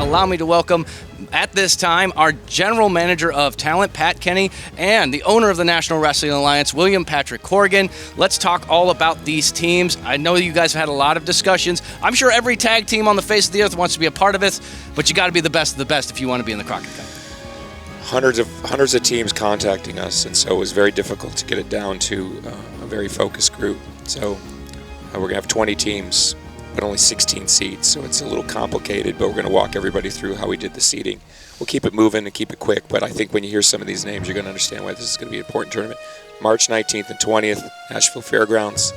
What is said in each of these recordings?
allow me to welcome at this time our General Manager of Talent, Pat Kenney, and the owner of the National Wrestling Alliance, William Patrick Corgan. Let's talk all about these teams. I know you guys have had a lot of discussions. I'm sure every tag team on the face of the earth wants to be a part of it, but you got to be the best of the best if you want to be in the Crockett Cup. Hundreds of teams contacting us, and so it was very difficult to get it down to a very focused group. So we're going to have 20 teams, but only 16 seats, so it's a little complicated, but we're going to walk everybody through how we did the seating. We'll keep it moving and keep it quick, but I think when you hear some of these names, you're going to understand why this is going to be an important tournament. March 19th and 20th, Nashville Fairgrounds.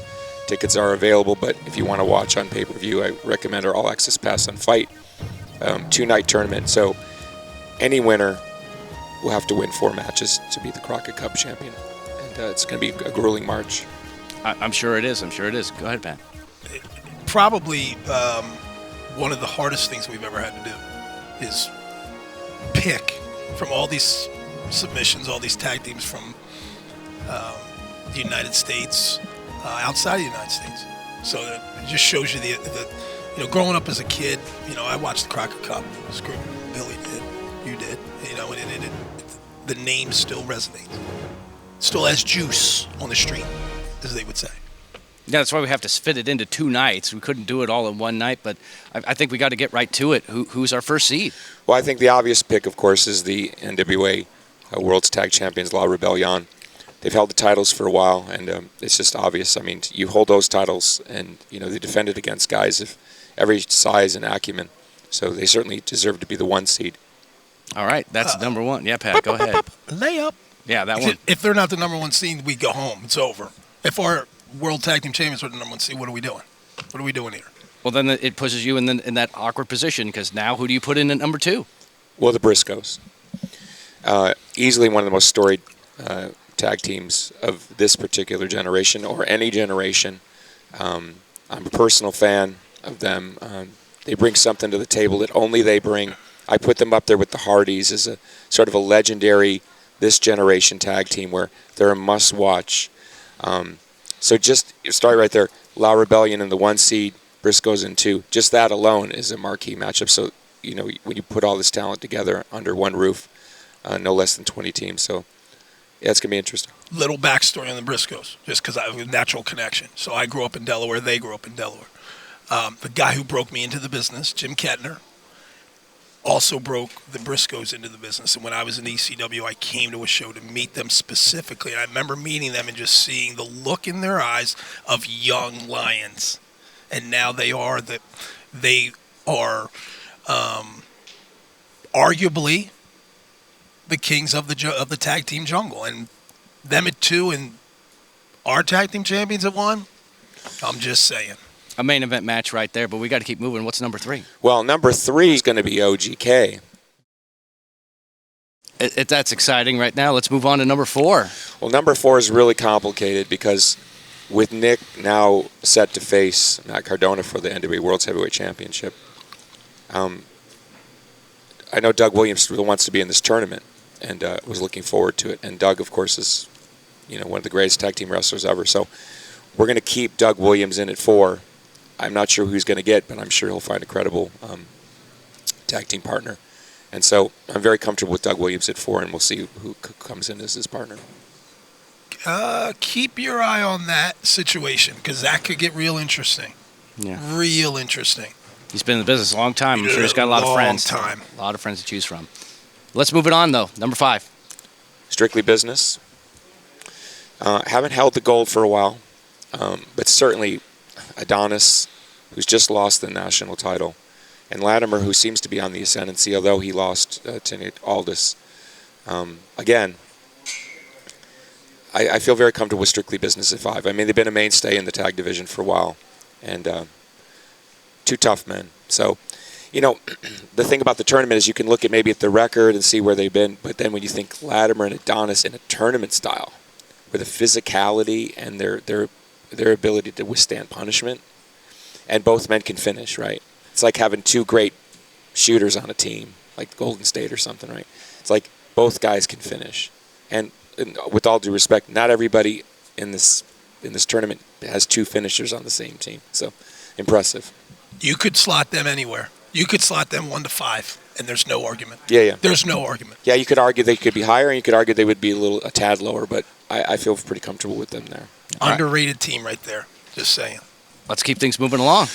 Tickets are available, but if you want to watch on pay-per-view, I recommend our All Access Pass on FITE. Two-night tournament, so any winner will have to win 4 matches to be the Crockett Cup champion, and it's going to be a grueling march. I'm sure it is. Go ahead, Pat. Probably one of the hardest things we've ever had to do is pick from all these submissions, all these tag teams from the United States, outside of the United States. So it just shows you the growing up as a kid, I watched the Crockett Cup. Screw Billy did, you did, and the name still resonates. Still has juice on the street, as they would say. Yeah, that's why we have to fit it into 2 nights. We couldn't do it all in one night, but I think we got to get right to it. Who's our first seed? Well, I think the obvious pick, of course, is the NWA World's Tag Champions, La Rebellion. They've held the titles for a while, and it's just obvious. I mean, you hold those titles, and they defended against guys of every size and acumen, so they certainly deserve to be the 1 seed. All right, that's number 1. Yeah, Pat, go ahead. Layup. Yeah, that one. If they're not the number 1 seed, we go home. It's over. If our World Tag Team Champions are the number 1 seed, what are we doing? What are we doing here? Well, then it pushes you in that awkward position, because now who do you put in at number 2? Well, the Briscoes. Easily one of the most storied tag teams of this particular generation, or any generation. I'm a personal fan of them. They bring something to the table that only they bring. I put them up there with the Hardys as a sort of a legendary this generation tag team where they're a must-watch. So just start right there. La Rebellion in the 1 seed, Briscoes in 2. Just that alone is a marquee matchup. So, when you put all this talent together under one roof, no less than 20 teams. So, yeah, it's going to be interesting. Little backstory on the Briscoes, just because I have a natural connection. So I grew up in Delaware. They grew up in Delaware. The guy who broke me into the business, Jim Kettner, also broke the Briscoes into the business. And when I was in ECW, I came to a show to meet them specifically. And I remember meeting them and just seeing the look in their eyes of young lions. And now they are arguably the kings of the tag team jungle. And them at 2 and our tag team champions at 1, I'm just saying. A main event match right there, but we got to keep moving. What's number 3? Well, number 3 is going to be OGK. That's exciting right now. Let's move on to number 4. Well, number 4 is really complicated because with Nick now set to face Matt Cardona for the NWA World's Heavyweight Championship, I know Doug Williams really wants to be in this tournament and was looking forward to it. And Doug, of course, is one of the greatest tag team wrestlers ever. So we're going to keep Doug Williams in at 4. I'm not sure who he's going to get, but I'm sure he'll find a credible tag team partner. And so I'm very comfortable with Doug Williams at 4, and we'll see who comes in as his partner. Keep your eye on that situation, because that could get real interesting. Yeah. Real interesting. He's been in the business a long time. I'm sure he's got a lot of friends. Long time. A lot of friends to choose from. Let's move it on, though. Number 5. Strictly Business. Haven't held the gold for a while, but certainly Adonis, who's just lost the national title, and Latimer, who seems to be on the ascendancy, although he lost to Nate Aldis. Again, I feel very comfortable with Strictly Business at 5. I mean, they've been a mainstay in the tag division for a while, and 2 tough men. So, the thing about the tournament is you can look at maybe at the record and see where they've been, but then when you think Latimer and Adonis in a tournament style, with the physicality and their ability to withstand punishment, and both men can finish, right? It's like having 2 great shooters on a team, like Golden State or something, right? It's like both guys can finish. And with all due respect, not everybody in this tournament has 2 finishers on the same team. So, impressive. You could slot them anywhere. You could slot them 1 to 5, and there's no argument. Yeah. There's no argument. Yeah, you could argue they could be higher, and you could argue they would be a tad lower, but I feel pretty comfortable with them there. Underrated team right there. Just saying. Let's keep things moving along.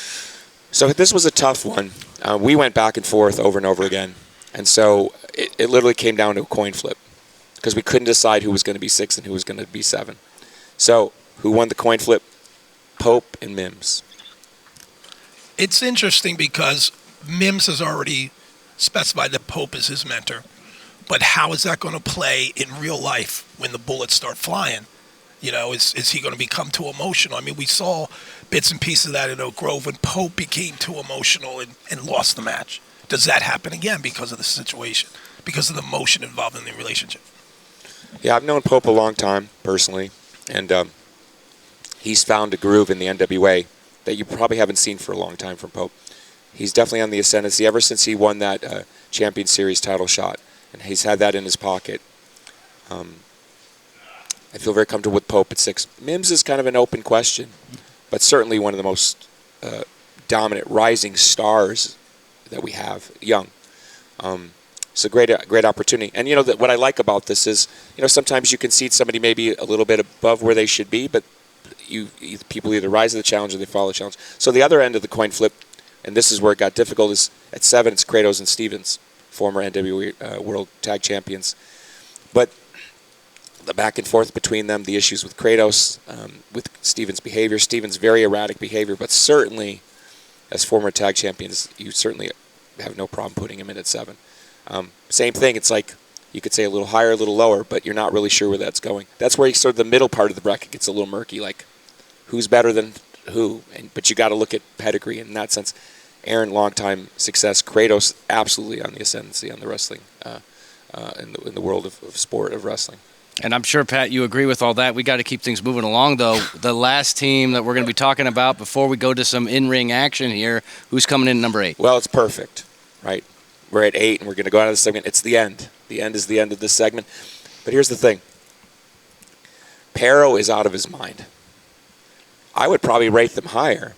So this was a tough one. We went back and forth over and over again, and so it literally came down to a coin flip because we couldn't decide who was going to be 6 and who was going to be 7. So who won the coin flip? Pope and Mims. It's interesting because Mims has already specified that Pope is his mentor, but how is that going to play in real life when the bullets start flying? You know, is he going to become too emotional? I mean, we saw bits and pieces of that in Oak Grove when Pope became too emotional and lost the match. Does that happen again because of the situation, because of the emotion involved in the relationship? Yeah, I've known Pope a long time, personally, and he's found a groove in the NWA that you probably haven't seen for a long time from Pope. He's definitely on the ascendancy ever since he won that Champion Series title shot, and he's had that in his pocket. I feel very comfortable with Pope at 6. Mims is kind of an open question, but certainly one of the most dominant rising stars that we have, young. It's a great opportunity. And, you know, what I like about this is, you know, sometimes you can see somebody maybe a little bit above where they should be, but people either rise to the challenge or they follow the challenge. So the other end of the coin flip, and this is where it got difficult, is at 7, it's Kratos and Stevens, former NWA World Tag Champions. But the back and forth between them, the issues with Kratos, with Stevens' behavior, Stevens' very erratic behavior, but certainly as former tag champions, you certainly have no problem putting him in at 7. Same thing, it's like you could say a little higher, a little lower, but you're not really sure where that's going. That's where sort of the middle part of the bracket gets a little murky, like who's better than who, but you got to look at pedigree in that sense. Aaron, long-time success. Kratos, absolutely on the ascendancy on the wrestling, in the world of sport, of wrestling. And I'm sure, Pat, you agree with all that. We got to keep things moving along, though. The last team that we're going to be talking about before we go to some in-ring action here, who's coming in number 8? Well, it's perfect, right? We're at 8, and we're going to go out of the segment. It's the end. The end is the end of this segment. But here's the thing. Powerrr is out of his mind. I would probably rate them higher,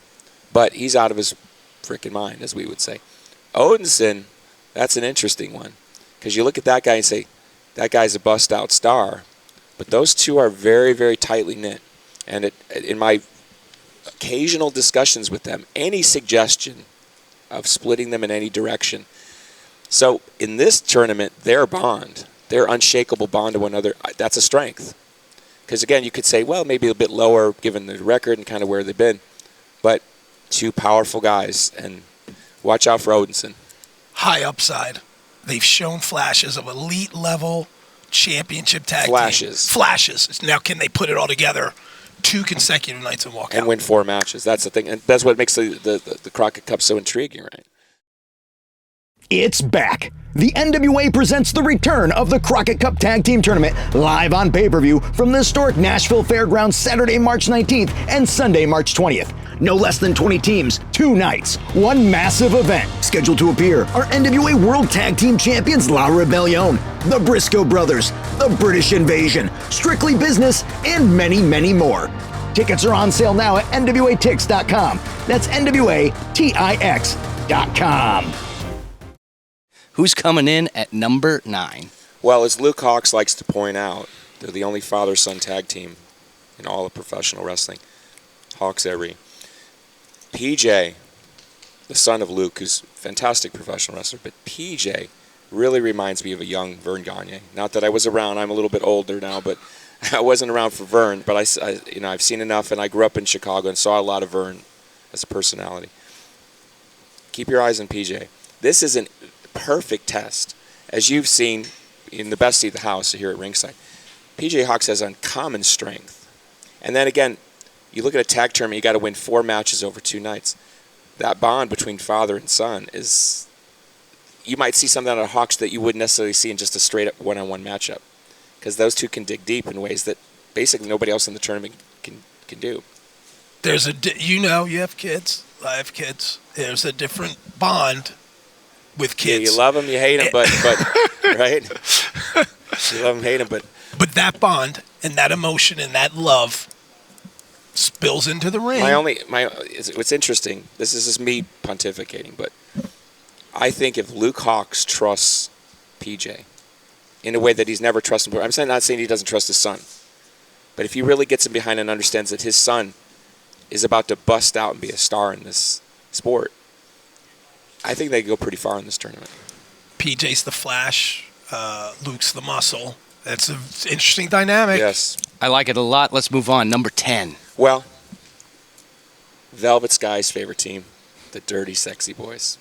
but he's out of his freaking mind, as we would say. Odinson, that's an interesting one, because you look at that guy and say, that guy's a bust-out star. But those two are very, very tightly knit. And in my occasional discussions with them, any suggestion of splitting them in any direction. So in this tournament, their bond, their unshakable bond to one another, that's a strength. Because, again, you could say, well, maybe a bit lower given the record and kind of where they've been. But two powerful guys. And watch out for Odinson. High upside. They've shown flashes of elite level championship tag Flashes. team. Flashes. Now, can they put it all together 2 consecutive nights and walk out? And win 4 matches. That's the thing. And that's what makes the Crockett Cup so intriguing, right? It's back. The NWA presents the return of the Crockett Cup Tag Team Tournament live on pay-per-view from the historic Nashville Fairgrounds Saturday, March 19th and Sunday, March 20th. No less than 20 teams, 2 nights, 1 massive event. Scheduled to appear are NWA World Tag Team Champions La Rebellion, the Briscoe Brothers, the British Invasion, Strictly Business, and many, many more. Tickets are on sale now at NWATix.com. That's NWATix.com. Who's coming in at number 9? Well, as Luke Hawks likes to point out, they're the only father-son tag team in all of professional wrestling. Hawks every. PJ, the son of Luke, who's a fantastic professional wrestler, but PJ really reminds me of a young Vern Gagne. Not that I was around. I'm a little bit older now, but I wasn't around for Vern. But I've seen enough, and I grew up in Chicago and saw a lot of Vern as a personality. Keep your eyes on PJ. This is an perfect test, as you've seen in the best seat of the house here at ringside. PJ Hawks has uncommon strength, and then again, you look at a tag tournament, you got to win 4 matches over 2 nights. That bond between father and son is, you might see something out of Hawks that you wouldn't necessarily see in just a straight up one-on-one matchup, because those two can dig deep in ways that basically nobody else in the tournament can do. There's you have kids. I have kids. There's a different bond with kids. Yeah, you love them, you hate them, but right? You love them, hate them, but But that bond and that emotion and that love spills into the ring. what's interesting, this is just me pontificating, but I think if Luke Hawks trusts PJ in a way that he's never trusted him before, not saying he doesn't trust his son, but if he really gets him behind and understands that his son is about to bust out and be a star in this sport, I think they could go pretty far in this tournament. PJ's the flash, Luke's the muscle. That's an interesting dynamic. Yes. I like it a lot. Let's move on. Number 10. Well, Velvet Sky's favorite team, the Dirty Sexy Boys.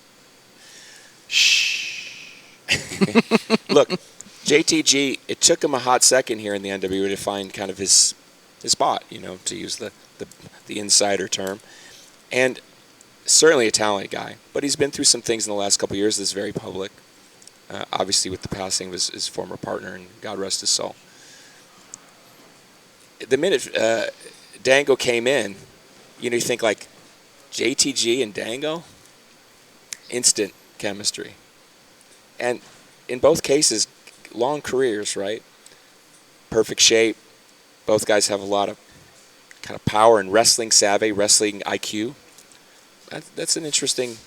Shh. Look, JTG, it took him a hot second here in the NWA to find kind of his spot, to use the insider term. And certainly a talented guy, but he's been through some things in the last couple of years that's very public. Obviously with the passing of his former partner, and God rest his soul. The minute Dango came in, you think like JTG and Dango, instant chemistry. And in both cases, long careers, right? Perfect shape. Both guys have a lot of kind of power and wrestling savvy, wrestling IQ. That's an interesting,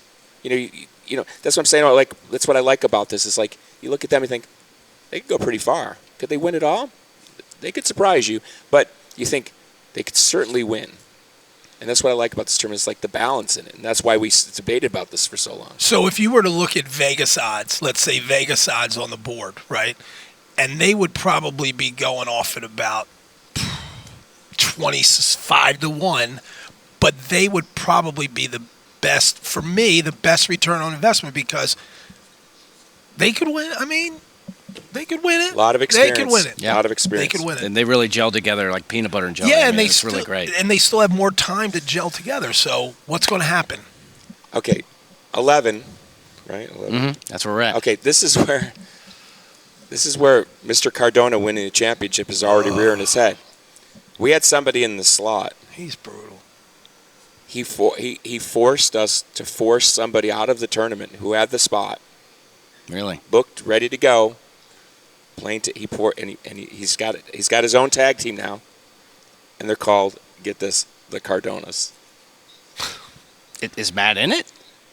that's what I'm saying. That's what I like about this. Is like you look at them and think they could go pretty far. Could they win it all? They could surprise you, but you think they could certainly win. And that's what I like about this tournament. It's like the balance in it, and that's why we debated about this for so long. So if you were to look at Vegas odds, let's say Vegas odds on the board, right, and they would probably be going off at about 25-1, but they would probably be the best, for me, the best return on investment because they could win. I mean, they could win it. A lot of experience. They could win it. Yeah. A lot of experience. They could win it. And they really gel together like peanut butter and jelly. Yeah, and it's really great. And they still have more time to gel together. So what's going to happen? Okay, 11, right? 11. Mm-hmm. That's where we're at. Okay, this is where Mr. Cardona winning the championship is already rearing his head. We had somebody in the slot. He's brutal. He forced us to force somebody out of the tournament who had the spot. Really? Booked, ready to go. He's got it. He's got his own tag team now, and they're called, get this, the Cardonas. Is Matt in it?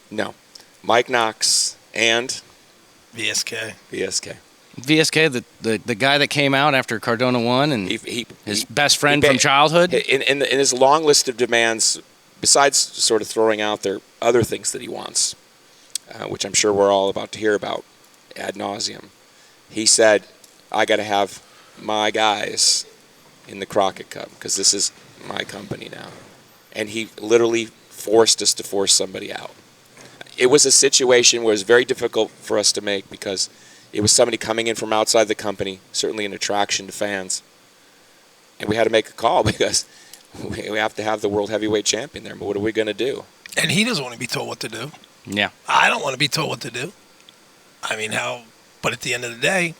No, Mike Knox and VSK. VSK, the guy that came out after Cardona won, and his best friend from childhood. In his long list of demands, besides sort of throwing out there other things that he wants, which I'm sure we're all about to hear about ad nauseum, he said, I got to have my guys in the Crockett Cup because this is my company now. And he literally forced us to force somebody out. It was a situation where it was very difficult for us to make because it was somebody coming in from outside the company, certainly an attraction to fans. And we had to make a call because we have to have the world heavyweight champion there. But what are we going to do? And he doesn't want to be told what to do. Yeah. I don't want to be told what to do. I mean, but at the end of the day,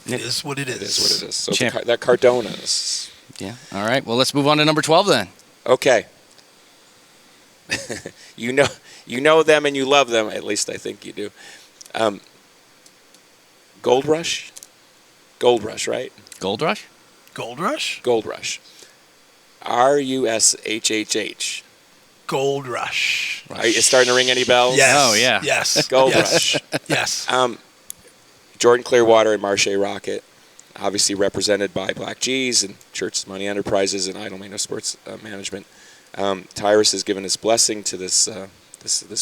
it is what it is. It is what it is. So that Cardonas. Yeah. All right. Well, let's move on to number 12 then. Okay. you know them and you love them. At least I think you do. Gold Rush, right? Gold Rush? Gold Rush? Gold Rush. RUSHHH. Gold Rush. Are you starting to ring any bells? Yes. Oh, yeah. Yes. Gold Rush. Yes. Jordan Clearwater and Marche Rocket, obviously represented by Black G's and Church's Money Enterprises and Idle Mano Sports Management. Tyrus has given his blessing to this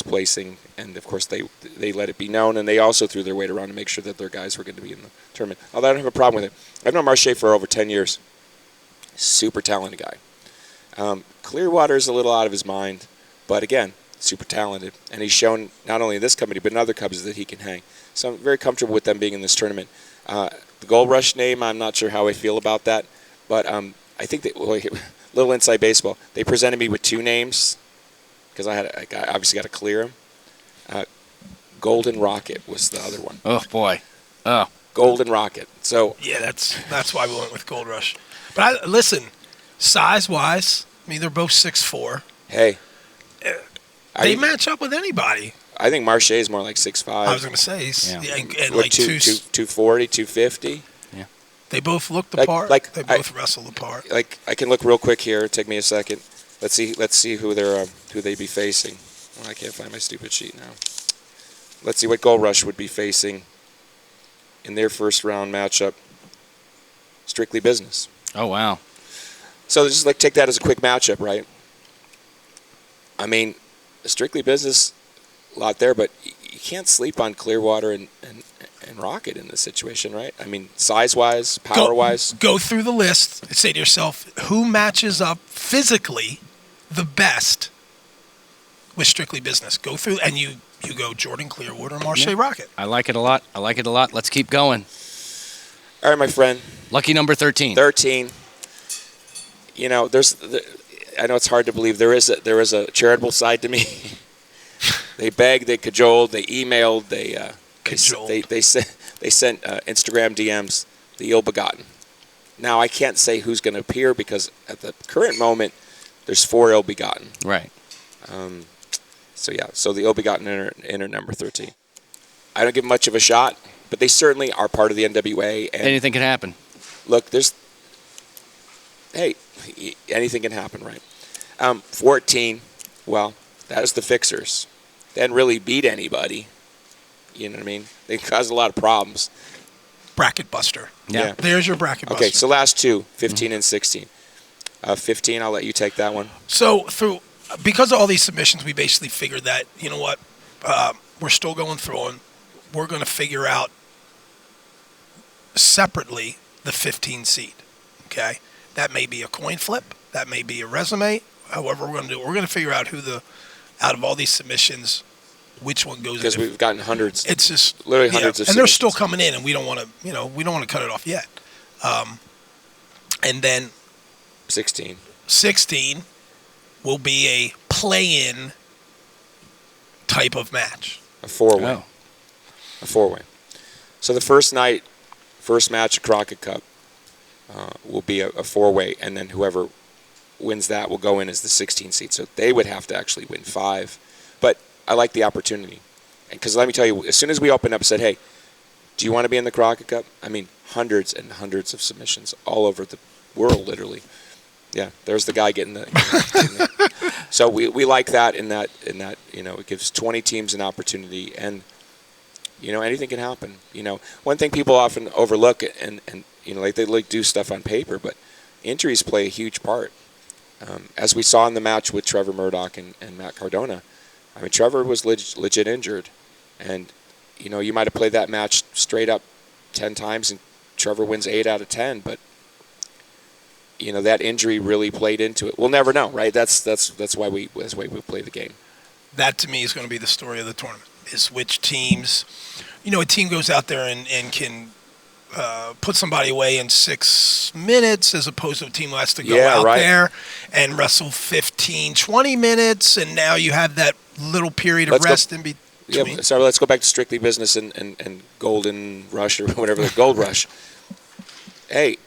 placing, and of course they let it be known, and they also threw their weight around to make sure that their guys were going to be in the tournament. Although I don't have a problem with it. I've known Marche for over 10 years. Super talented guy. Clearwater is a little out of his mind, but again, super talented, and he's shown not only in this company but in other companies that he can hang. So I'm very comfortable with them being in this tournament. The Gold Rush name, I'm not sure how I feel about that, but I think that little inside baseball. They presented me with two names because I obviously got to clear them. Golden Rocket was the other one. Oh boy. Oh. Golden Rocket. So yeah, that's why we went with Gold Rush. But listen, size-wise, I mean, they're both 6'4". Hey. They match up with anybody. I think Marche is more like 6'5". I was going to say, and what, like 240, 250. Yeah. They both look the part. They both wrestle the part. Like I can look real quick here. Take me a second. Let's see who they be facing. Oh, I can't find my stupid sheet now. let's see what Gold Rush would be facing in their first round matchup. Strictly Business. Oh, wow. So just like take that as a quick matchup, right? I mean, Strictly Business, a lot there, but you can't sleep on Clearwater and Rocket in this situation, right? I mean, size-wise, power-wise. Go through the list and say to yourself, who matches up physically the best with Strictly Business? Go through, and you go Jordan Clearwater, Marche Rocket. I like it a lot. Let's keep going. All right, my friend. Lucky number 13. 13. You know, I know it's hard to believe. There is a charitable side to me. They begged, they cajoled, they emailed, they sent Instagram DMs, the ill-begotten. Now, I can't say who's going to appear because at the current moment, there's 4 ill-begotten. Right. So the ill-begotten enter number 13. I don't give much of a shot, but they certainly are part of the NWA. And anything can happen. Look, anything can happen, right? 14, well, that is the Fixers. They didn't really beat anybody. You know what I mean? They caused a lot of problems. Bracket buster. Yeah. There's your bracket buster. Okay, so last two, 15 and 16. 15, I'll let you take that one. So because of all these submissions, we basically figured that, you know what, we're still going through them. We're going to figure out separately the 15 seed. Okay? That may be a coin flip. That may be a resume. However we're going to do it. We're going to figure out out of all these submissions, which one goes in. Because we've gotten hundreds. It's just literally hundreds of and submissions. they're still coming in, and we don't want to cut it off yet. And then 16 will be a play-in type of match. A four-way. Oh. A four-way. So the first match of Crockett Cup will be a four-way, and then whoever wins that will go in as the 16 seed. So they would have to actually win 5. But I like the opportunity. Because let me tell you, as soon as we opened up and said, hey, do you want to be in the Crockett Cup? I mean, hundreds and hundreds of submissions all over the world, literally. Yeah, there's the guy getting the. So we like that in that it gives 20 teams an opportunity, and anything can happen. One thing people often overlook, and they do stuff on paper, but injuries play a huge part. As we saw in the match with Trevor Murdoch and Matt Cardona, I mean, Trevor was legit injured, and you might have played that match straight up 10 times, and Trevor wins 8 out of 10, but that injury really played into it. We'll never know, right? That's why we play the game. That to me is going to be the story of the tournament. Is which teams, a team goes out there and can put somebody away in 6 minutes, as opposed to a team who has to go out there and wrestle 15, 20 minutes, and now you have that little period of rest in between. Yeah, sorry, let's go back to Strictly Business and Golden Rush or whatever, the Gold Rush. Hey,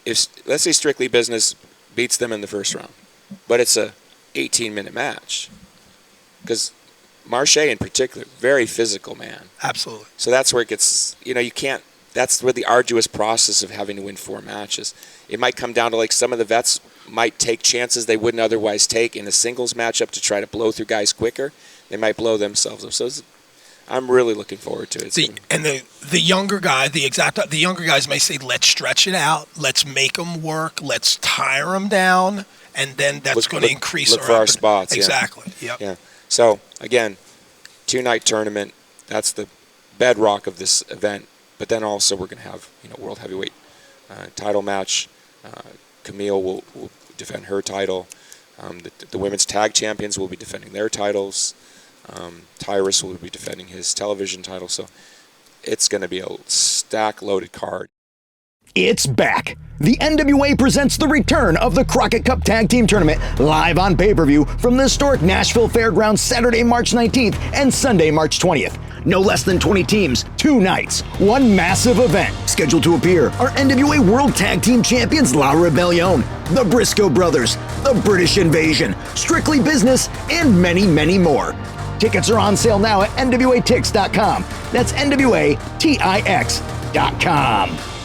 let's say Strictly Business beats them in the first round, but it's a 18-minute match, because Marche in particular, very physical man. Absolutely. So that's where it gets, you can't, that's where the arduous process of having to win 4 matches. It might come down to some of the vets might take chances they wouldn't otherwise take in a singles matchup to try to blow through guys quicker. They might blow themselves up. So I'm really looking forward to it. The younger guys may say, let's stretch it out, let's make them work, let's tire them down, and then that's going to increase our spots. Exactly. Yeah. Yep. Yeah. So again, 2-night tournament. That's the bedrock of this event. But then also we're going to have world heavyweight title match. Camille will defend her title. The women's tag champions will be defending their titles. Tyrus will be defending his television title. So it's going to be a stack-loaded card. It's back. The NWA presents the return of the Crockett Cup Tag Team Tournament live on pay-per-view from the historic Nashville Fairgrounds Saturday, March 19th and Sunday, March 20th. No less than 20 teams, 2 nights, 1 massive event. Scheduled to appear are NWA World Tag Team Champions La Rebellion, the Briscoe Brothers, the British Invasion, Strictly Business, and many, many more. Tickets are on sale now at NWATix.com. That's NWATix.com.